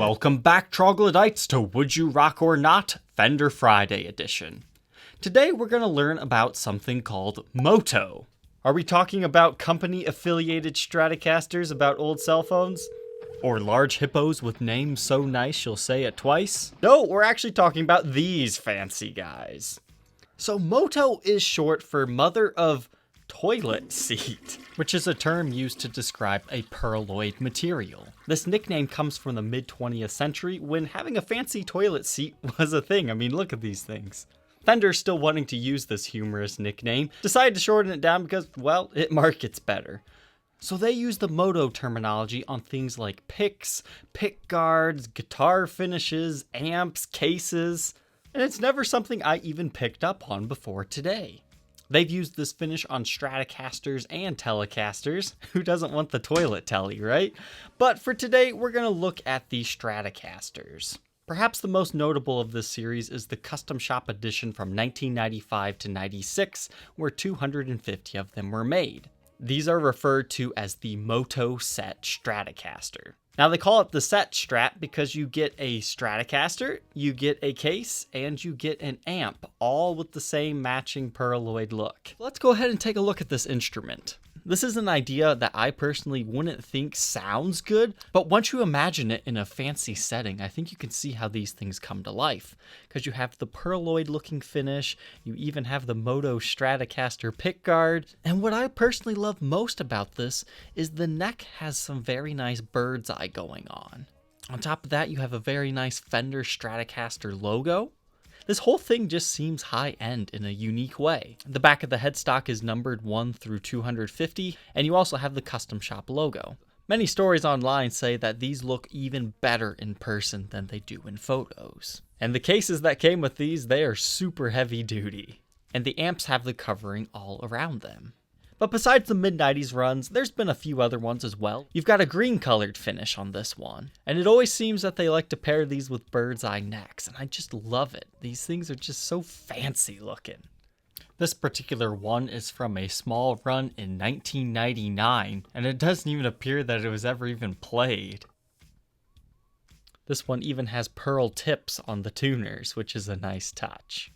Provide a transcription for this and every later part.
Welcome back, troglodytes, to Would You Rock or Not, Fender Friday edition. Today we're going to learn about something called Moto. Are we talking about company-affiliated Stratocasters about old cell phones? Or large hippos with names so nice you'll say it twice? No, we're actually talking about these fancy guys. So Moto is short for Mother of Toilet Seat, which is a term used to describe a pearloid material. This nickname comes from the mid-20th century when having a fancy toilet seat was a thing. I mean, look at these things. Fender, still wanting to use this humorous nickname, decided to shorten it down because, well, it markets better. So they use the Moto terminology on things like picks, pick guards, guitar finishes, amps, cases, and it's never something I even picked up on before today. They've used this finish on Stratocasters and Telecasters. Who doesn't want the toilet telly, right? But for today, we're going to look at the Stratocasters. Perhaps the most notable of this series is the Custom Shop edition from 1995 to 96, where 250 of them were made. These are referred to as the Moto Set Stratocaster. Now they call it the Set Strat because you get a Stratocaster, you get a case, and you get an amp, all with the same matching pearloid look. Let's go ahead and take a look at this instrument. This is an idea that I personally wouldn't think sounds good, but once you imagine it in a fancy setting, I think you can see how these things come to life. Because you have the pearloid looking finish, you even have the Moto Stratocaster pickguard, and what I personally love most about this is the neck has some very nice bird's eye going on. On top of that, you have a very nice Fender Stratocaster logo. This whole thing just seems high-end in a unique way. The back of the headstock is numbered 1 through 250, and you also have the Custom Shop logo. Many stories online say that these look even better in person than they do in photos. And the cases that came with these, they are super heavy-duty. And the amps have the covering all around them. But besides the mid-90s runs, there's been a few other ones as well. You've got a green-colored finish on this one. And it always seems that they like to pair these with bird's eye necks, and I just love it. These things are just so fancy looking. This particular one is from a small run in 1999, and it doesn't even appear that it was ever even played. This one even has pearl tips on the tuners, which is a nice touch.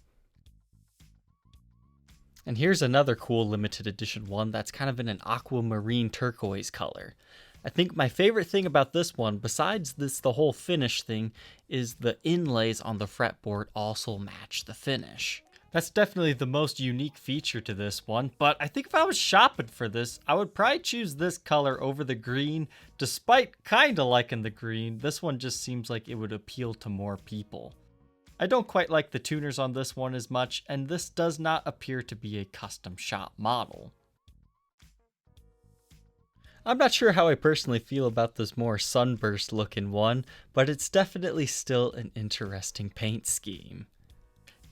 And here's another cool limited edition one that's kind of in an aquamarine turquoise color. I think my favorite thing about this one, besides the whole finish thing, is the inlays on the fretboard also match the finish. That's definitely the most unique feature to this one, but I think if I was shopping for this, I would probably choose this color over the green. Despite kinda liking the green, this one just seems like it would appeal to more people. I don't quite like the tuners on this one as much, and this does not appear to be a custom shop model. I'm not sure how I personally feel about this more sunburst looking one, but it's definitely still an interesting paint scheme.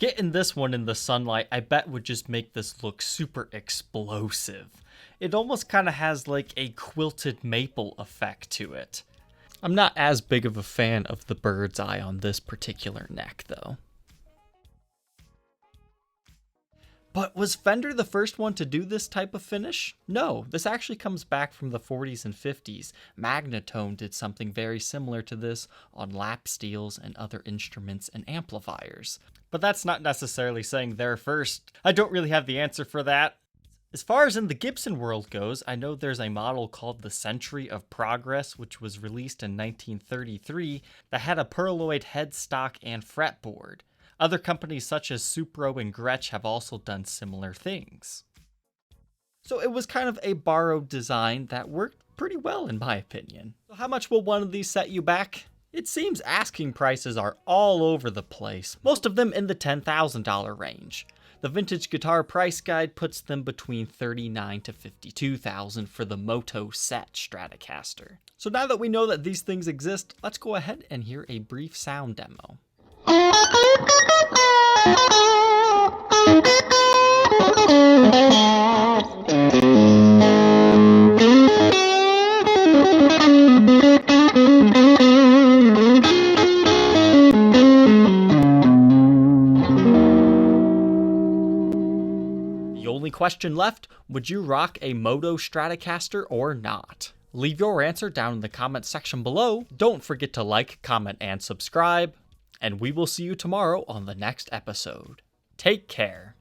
Getting this one in the sunlight, I bet would just make this look super explosive. It almost kind of has like a quilted maple effect to it. I'm not as big of a fan of the bird's eye on this particular neck, though. But was Fender the first one to do this type of finish? No, this actually comes back from the 40s and 50s. Magnatone did something very similar to this on lap steels and other instruments and amplifiers. But that's not necessarily saying they're first. I don't really have the answer for that. As far as in the Gibson world goes, I know there's a model called the Century of Progress, which was released in 1933, that had a pearloid headstock and fretboard. Other companies such as Supro and Gretsch have also done similar things. So it was kind of a borrowed design that worked pretty well in my opinion. So how much will one of these set you back? It seems asking prices are all over the place, most of them in the $10,000 range. The Vintage Guitar Price Guide puts them between $39,000 to $52,000 for the Moto Set Stratocaster. So now that we know that these things exist, let's go ahead and hear a brief sound demo. The only question left, would you rock a Moto Stratocaster or not? Leave your answer down in the comments section below. Don't forget to like, comment, and subscribe. And we will see you tomorrow on the next episode. Take care.